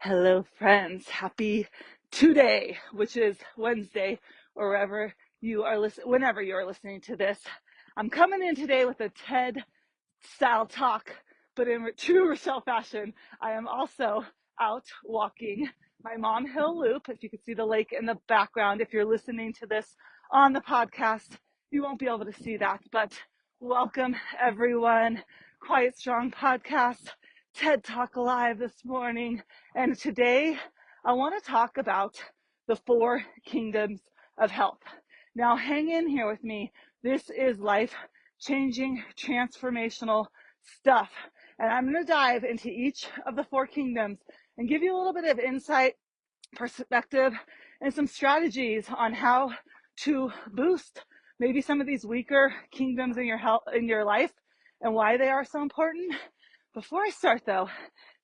Hello, friends. Happy today, which is Wednesday, or whenever you are listening to this. I'm coming in today with a TED style talk, but in true Rachele fashion. I am also out walking my Mom Hill Loop. If you can see the lake in the background, if you're listening to this on the podcast, you won't be able to see that, but welcome everyone. Quiet Strong Podcast, TED Talk Live this morning. And today I want to talk about the 4 kingdoms of health. Now hang in here with me. This is life-changing, transformational stuff. And I'm going to dive into each of the 4 kingdoms and give you a little bit of insight, perspective, and some strategies on how to boost maybe some of these weaker kingdoms in your life and why they are so important. Before I start though,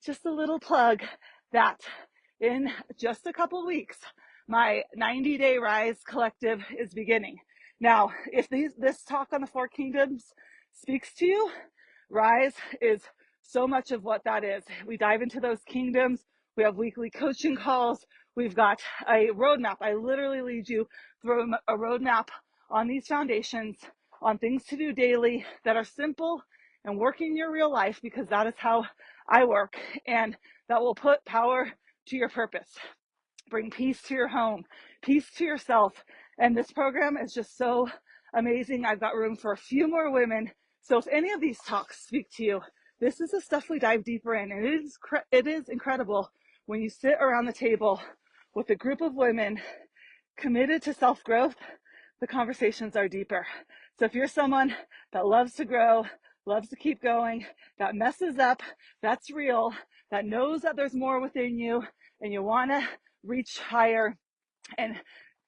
just a little plug that in just a couple weeks, my 90-day Rise Collective is beginning. Now, if this talk on the 4 kingdoms speaks to you, Rise is so much of what that is. We dive into those kingdoms. We have weekly coaching calls. We've got a roadmap. I literally lead you through a roadmap on these foundations, on things to do daily that are simple and work in your real life, because that is how I work, and that will put power to your purpose, bring peace to your home, peace to yourself. And this program is just so amazing. I've got room for a few more women. So if any of these talks speak to you, this is the stuff we dive deeper in. And it is incredible when you sit around the table with a group of women committed to self-growth, the conversations are deeper. So if you're someone that loves to grow, loves to keep going, that messes up, that's real, that knows that there's more within you, and you want to reach higher and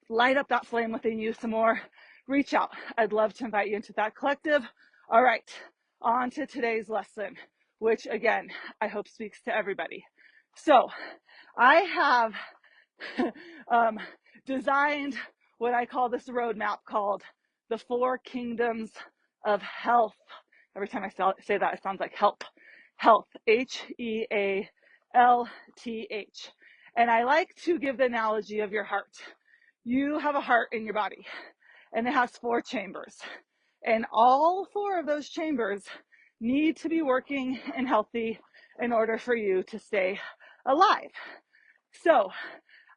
light up that flame within you some more, reach out. I'd love to invite you into that collective. All right, on to today's lesson, which again, I hope speaks to everybody. So I have designed what I call this roadmap called the 4 kingdoms of health. Every time I say that, it sounds like help. Health, Health. And I like to give the analogy of your heart. You have a heart in your body, and it has 4 chambers. And all 4 of those chambers need to be working and healthy in order for you to stay alive. So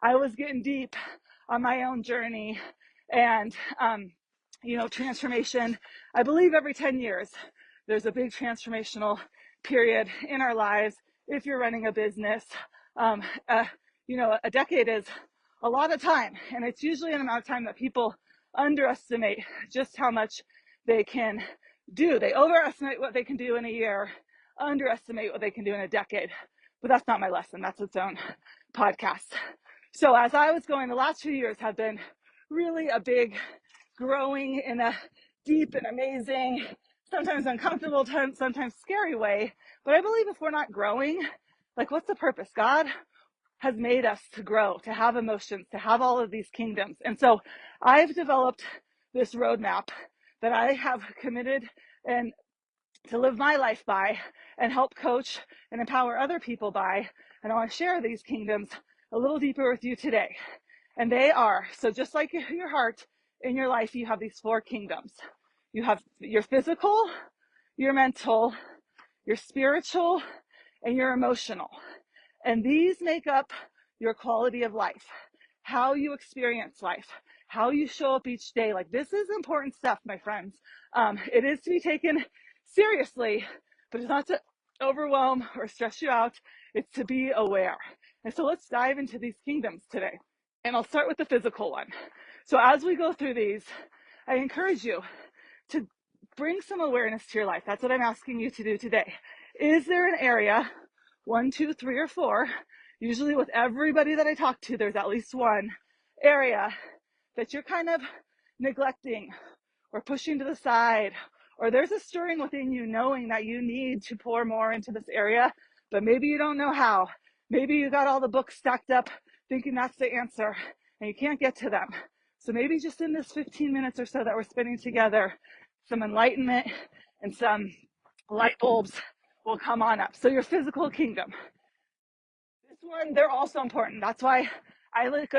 I was getting deep on my own journey, and transformation. I believe every 10 years there's a big transformational period in our lives. If you're running a business, a decade is a lot of time, and it's usually an amount of time that people underestimate just how much they can do. They overestimate what they can do in a year, underestimate what they can do in a decade. But that's not my lesson. That's its own podcast. So as I was going, the last few years have been really a big growing in a deep and amazing, sometimes uncomfortable, sometimes scary way. But I believe if we're not growing, like, what's the purpose? God has made us to grow, to have emotions, to have all of these kingdoms. And so I've developed this roadmap that I have committed and to live my life by and help coach and empower other people by. And I want to share these kingdoms a little deeper with you today. And they are, so just like your heart, in your life, you have these 4 kingdoms. You have your physical, your mental, your spiritual, and your emotional. And these make up your quality of life, how you experience life, how you show up each day. Like, this is important stuff, my friends. It is to be taken seriously, but it's not to overwhelm or stress you out. It's to be aware. And so let's dive into these kingdoms today. And I'll start with the physical one. So as we go through these, I encourage you to bring some awareness to your life. That's what I'm asking you to do today. Is there an area, 1, 2, 3, or 4, usually with everybody that I talk to, there's at least one area that you're kind of neglecting or pushing to the side, or there's a stirring within you knowing that you need to pour more into this area, but maybe you don't know how. Maybe you got all the books stacked up thinking that's the answer, and you can't get to them. So maybe just in this 15 minutes or so that we're spending together, some enlightenment and some light bulbs will come on up. So your physical kingdom. This one, they're also important. That's why I look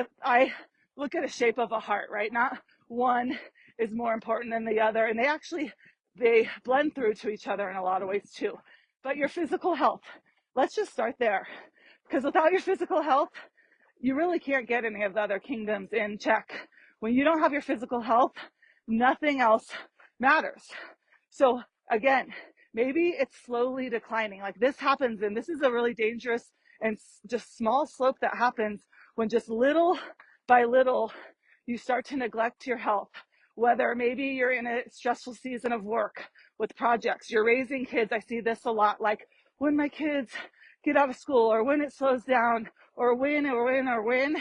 at a shape of a heart, right? Not one is more important than the other, and they blend through to each other in a lot of ways too. But your physical health, let's just start there, because without your physical health, you really can't get any of the other kingdoms in check. When you don't have your physical health, nothing else matters. So again, maybe it's slowly declining. Like this happens, and this is a really dangerous and just small slope that happens when just little by little you start to neglect your health. Whether maybe you're in a stressful season of work with projects, you're raising kids. I see this a lot, like when my kids get out of school, or when it slows down, or when,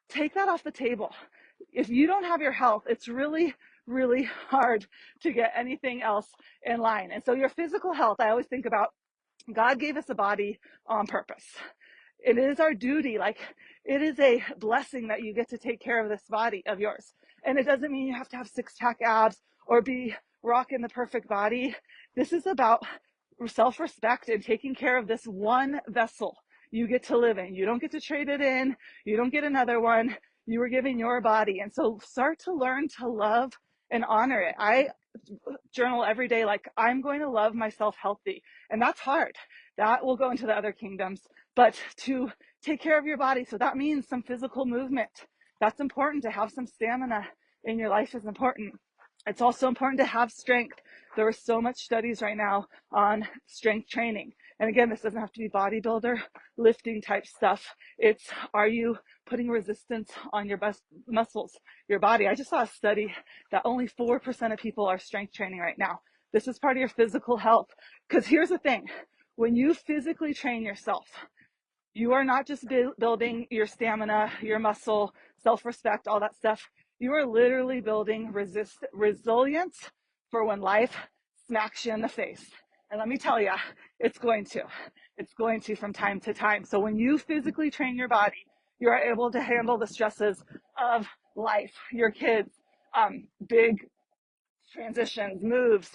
take that off the table. If you don't have your health, it's really, really hard to get anything else in line. And so your physical health, I always think about, God gave us a body on purpose. It is our duty. Like, it is a blessing that you get to take care of this body of yours. And it doesn't mean you have to have six-pack abs or be rocking the perfect body. This is about self-respect and taking care of this one vessel you get to live in. You don't get to trade it in. You don't get another one. You were given your body. And so start to learn to love and honor it. I journal every day, like, I'm going to love myself healthy. And that's hard. That will go into the other kingdoms. But to take care of your body, so that means some physical movement. That's important. To have some stamina in your life is important. It's also important to have strength. There are so much studies right now on strength training. And again, this doesn't have to be bodybuilder, lifting type stuff. It's, are you putting resistance on your muscles, your body? I just saw a study that only 4% of people are strength training right now. This is part of your physical health. Because here's the thing, when you physically train yourself, you are not just building your stamina, your muscle, self-respect, all that stuff. You are literally building resilience for when life smacks you in the face. And let me tell you, it's going to. It's going to from time to time. So when you physically train your body, you are able to handle the stresses of life, your kids, big transitions, moves,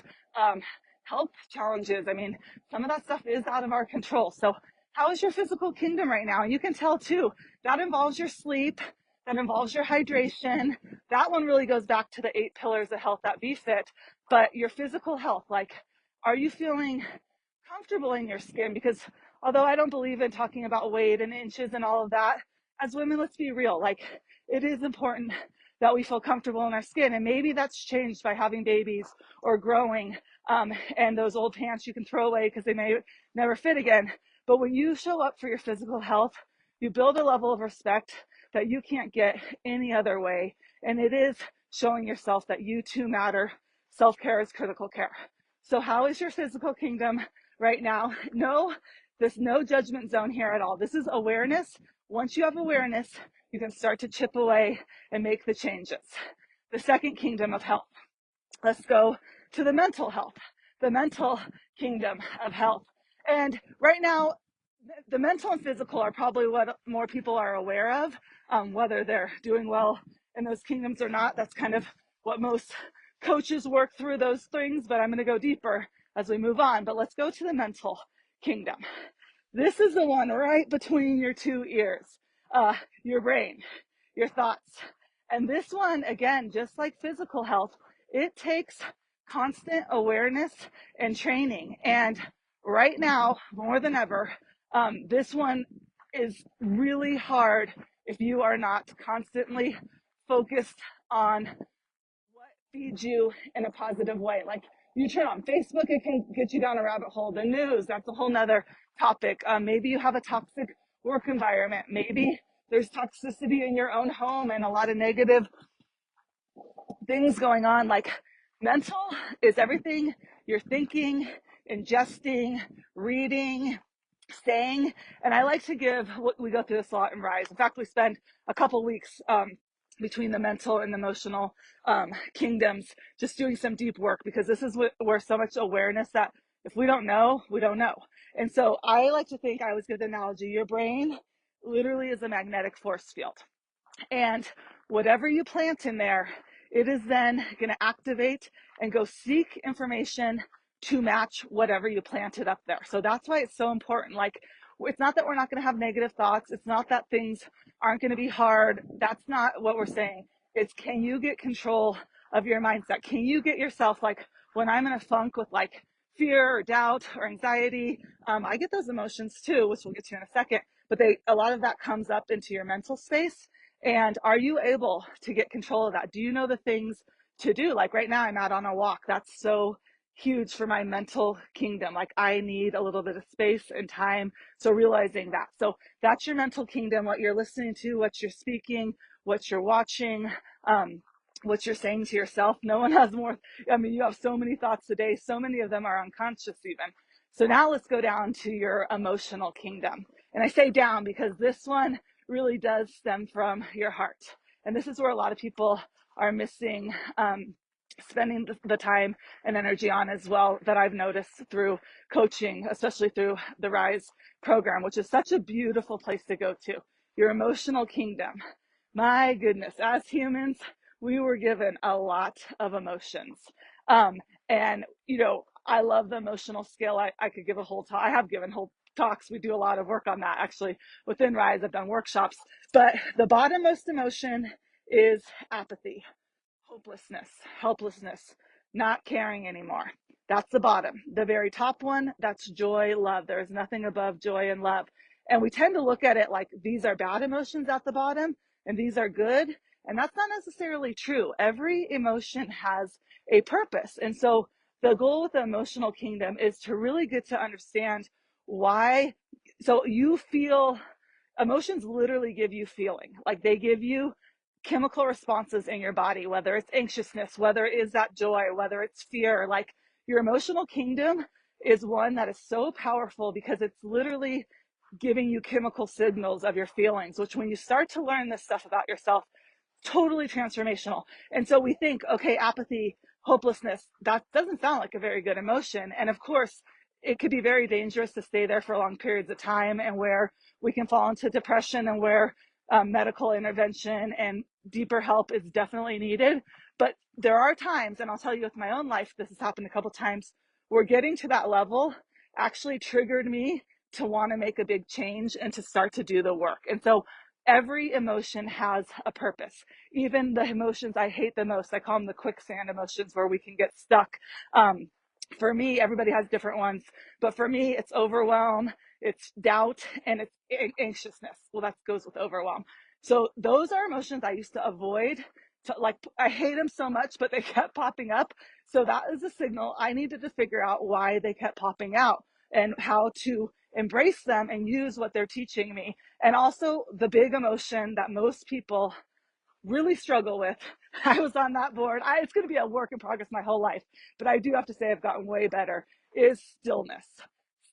health challenges. I mean, some of that stuff is out of our control. So how is your physical kingdom right now? And you can tell too, that involves your sleep, that involves your hydration. That one really goes back to the 8 pillars of health that be fit. But your physical health, like, are you feeling comfortable in your skin? Because although I don't believe in talking about weight and inches and all of that, as women, let's be real, like, it is important that we feel comfortable in our skin. And maybe that's changed by having babies or growing, and those old pants you can throw away because they may never fit again. But when you show up for your physical health, you build a level of respect that you can't get any other way. And it is showing yourself that you too matter. Self-care is critical care. So how is your physical kingdom right now? No, there's no judgment zone here at all. This is awareness. Once you have awareness, you can start to chip away and make the changes. The second kingdom of health. Let's go to the mental health, the mental kingdom of health. And right now, the mental and physical are probably what more people are aware of, whether they're doing well in those kingdoms or not. That's kind of what most coaches work through, those things, but I'm going to go deeper as we move on. But let's go to the mental kingdom. This is the one right between your 2 ears, your brain, your thoughts. And this one, again, just like physical health, it takes constant awareness and training. And right now, more than ever, this one is really hard if you are not constantly focused on what feeds you in a positive way. Like, you turn on Facebook, it can get you down a rabbit hole. The news, that's a whole nother topic. Maybe you have a toxic work environment. Maybe there's toxicity in your own home and a lot of negative things going on. Like, mental is everything you're thinking, ingesting, reading, saying. And I like to we go through this a lot in Rise. In fact, we spend a couple weeks between the mental and emotional kingdoms just doing some deep work, because this is where so much awareness that if we don't know, we don't know. And so I like to think, I always give the analogy, your brain literally is a magnetic force field. And whatever you plant in there, it is then going to activate and go seek information to match whatever you planted up there. So that's why it's so important. Like, it's not that we're not going to have negative thoughts. It's not that things aren't going to be hard. That's not what we're saying. It's, can you get control of your mindset? Can you get yourself, like, when I'm in a funk with like fear or doubt or anxiety, I get those emotions too, which we'll get to in a second, but a lot of that comes up into your mental space. And are you able to get control of that? Do you know the things to do? Like right now I'm out on a walk. That's so huge for my mental kingdom. Like I need a little bit of space and time. So realizing that. So that's your mental kingdom, what you're listening to, what you're speaking, what you're watching, what you're saying to yourself. No one has more. I mean, you have so many thoughts a day. So many of them are unconscious even. So now let's go down to your emotional kingdom. And I say down because this one really does stem from your heart. And this is where a lot of people are missing, spending the time and energy on as well, that I've noticed through coaching, especially through the Rise program, which is such a beautiful place to go to. Your emotional kingdom. My goodness, as humans, we were given a lot of emotions. And, you know, I love the emotional scale. I could give a whole talk. I have given whole talks. We do a lot of work on that actually within Rise. I've done workshops, but the bottommost emotion is apathy, hopelessness, helplessness, not caring anymore. That's the bottom. The very top one, that's joy, love. There is nothing above joy and love. And we tend to look at it like these are bad emotions at the bottom and these are good. And that's not necessarily true. Every emotion has a purpose. And so the goal with the emotional kingdom is to really get to understand why. So you feel, emotions literally give you feeling, like they give you chemical responses in your body, whether it's anxiousness, whether it is that joy, whether it's fear. Like your emotional kingdom is one that is so powerful because it's literally giving you chemical signals of your feelings, which when you start to learn this stuff about yourself, totally transformational. And so we think, okay, apathy, hopelessness, that doesn't sound like a very good emotion. And of course, it could be very dangerous to stay there for long periods of time, and where we can fall into depression, and where medical intervention and deeper help is definitely needed. But there are times, and I'll tell you with my own life, this has happened a couple times, where getting to that level actually triggered me to want to make a big change and to start to do the work. And so every emotion has a purpose. Even the emotions I hate the most, I call them the quicksand emotions, where we can get stuck. For me, everybody has different ones, but for me, it's overwhelm, it's doubt, and it's anxiousness. Well, that goes with overwhelm. So those are emotions I used to avoid. Like, I hate them so much, but they kept popping up. So that is a signal. I needed to figure out why they kept popping out and how to embrace them and use what they're teaching me. And also the big emotion that most people really struggle with. I was on that board. It's going to be a work in progress my whole life, but I do have to say I've gotten way better, is stillness.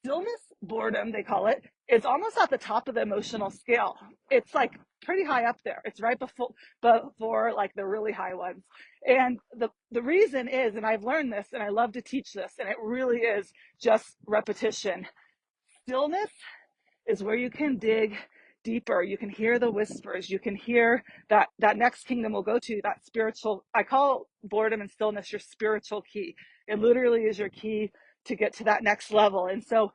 Stillness, boredom, they call it, is almost at the top of the emotional scale. It's like pretty high up there. It's right before like the really high ones. And the reason is, and I've learned this and I love to teach this, and it really is just repetition. Stillness is where you can dig deeper. You can hear the whispers. You can hear that next kingdom we'll go to, that spiritual. I call boredom and stillness your spiritual key. It literally is your key to get to that next level. And so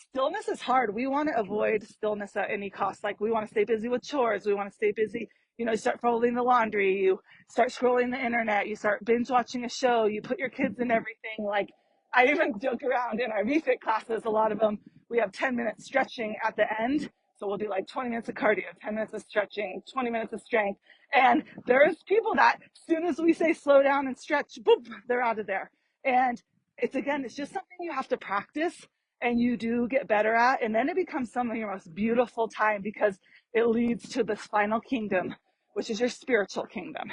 stillness is hard. We want to avoid stillness at any cost. Like we want to stay busy with chores. We want to stay busy. You know, you start folding the laundry, you start scrolling the internet, you start binge watching a show, you put your kids in everything. Like I even joke around in our refit classes, a lot of them, we have 10 minutes stretching at the end. So we'll do like 20 minutes of cardio, 10 minutes of stretching, 20 minutes of strength. And there's people that as soon as we say slow down and stretch, boom, they're out of there. And it's just something you have to practice and you do get better at. And then it becomes some of your most beautiful time because it leads to this final kingdom, which is your spiritual kingdom.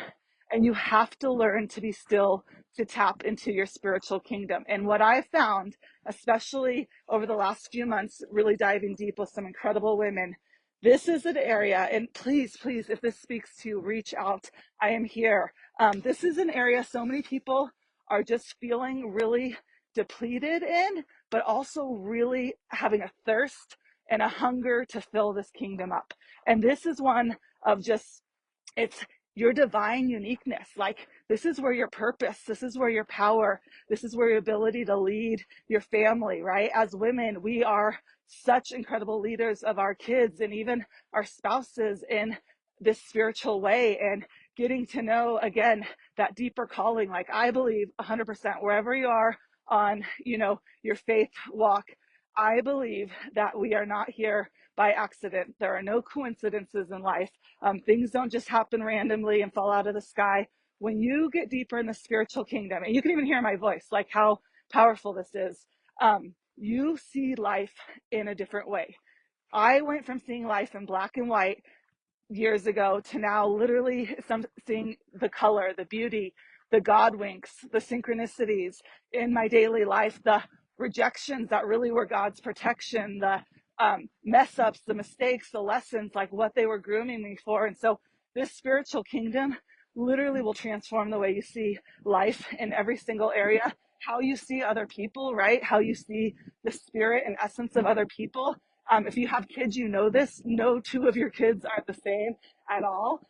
And you have to learn to be still to tap into your spiritual kingdom. And what I've found, especially over the last few months, really diving deep with some incredible women, this is an area, and please, if this speaks to you, reach out. I am here. This is an area so many people are just feeling really depleted in, but also really having a thirst and a hunger to fill this kingdom up. And this is one of just, it's your divine uniqueness. Like this is where your purpose, this is where your power, this is where your ability to lead your family, right? As women, we are such incredible leaders of our kids and even our spouses in this spiritual way, and getting to know, again, that deeper calling. Like, I believe 100% wherever you are on, your faith walk, I believe that we are not here by accident. There are no coincidences in life. Things don't just happen randomly and fall out of the sky. When you get deeper in the spiritual kingdom, and you can even hear my voice, like how powerful this is, you see life in a different way. I went from seeing life in black and white years ago to now literally seeing the color, the beauty, the God winks, the synchronicities in my daily life, the rejections that really were God's protection, the mess ups, the mistakes, the lessons, like what they were grooming me for. And so this spiritual kingdom literally will transform the way you see life in every single area, how you see other people, right? How you see the spirit and essence of other people. If you have kids, you know this. No two of your kids are the same at all.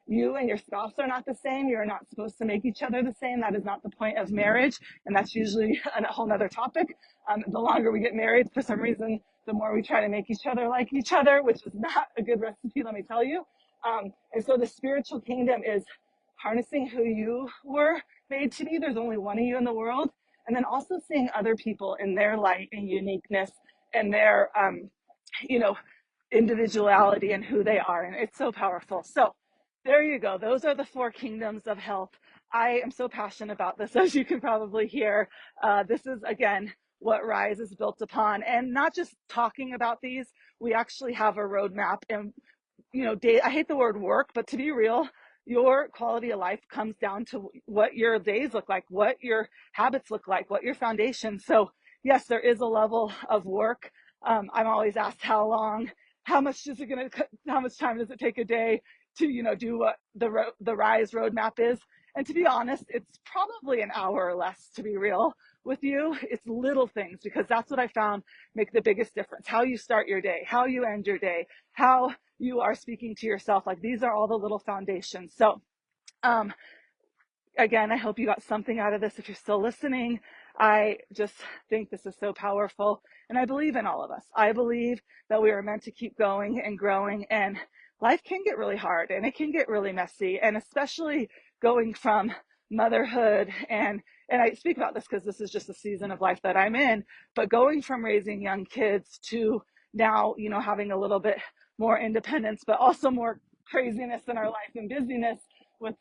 You and your spouse are not the same. You're not supposed to make each other the same. That is not the point of marriage. And that's usually a whole nother topic. The longer we get married, for some reason, the more we try to make each other like each other, which is not a good recipe, let me tell you. And so the spiritual kingdom is harnessing who you were made to be. There's only one of you in the world. And then also seeing other people in their light and uniqueness and their, individuality and who they are. And it's so powerful. So there you go. Those are the four kingdoms of health. I am so passionate about this, as you can probably hear. This is, again, what Rise is built upon. And not just talking about these, we actually have a roadmap. And I hate the word work, but to be real, your quality of life comes down to what your days look like, what your habits look like, what your foundation. So yes, there is a level of work. I'm always asked how much time does it take a day to, do what the Rise roadmap is? And to be honest, it's probably an hour or less, to be real with you. It's little things, because that's what I found make the biggest difference. How you start your day, how you end your day, how you are speaking to yourself. Like, these are all the little foundations. So, again, I hope you got something out of this. If you're still listening, I just think this is so powerful. And I believe in all of us. I believe that we are meant to keep going and growing. And life can get really hard and it can get really messy. And especially going from motherhood, and I speak about this because this is just a season of life that I'm in, but going from raising young kids to now, having a little bit more independence, but also more craziness in our life and busyness with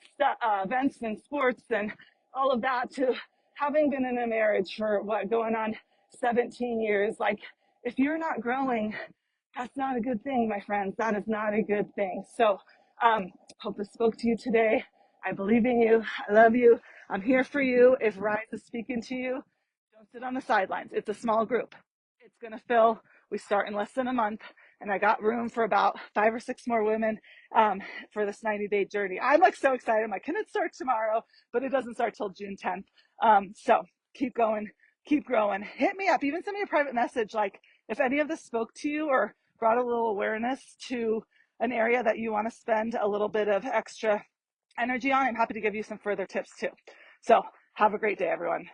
events and sports and all of that, to having been in a marriage for going on 17 years. Like, if you're not growing, that's not a good thing, my friends. That is not a good thing. So hope this spoke to you today. I believe in you. I love you. I'm here for you. If Rise is speaking to you, don't sit on the sidelines. It's a small group. It's going to fill. We start in less than a month, and I got room for about 5 or 6 more women for this 90-day journey. I'm like so excited. I'm like, can it start tomorrow? But it doesn't start till June 10th. So keep going, keep growing. Hit me up. Even send me a private message. Like, if any of this spoke to you or brought a little awareness to an area that you want to spend a little bit of extra energy on, I'm happy to give you some further tips too. So have a great day, everyone.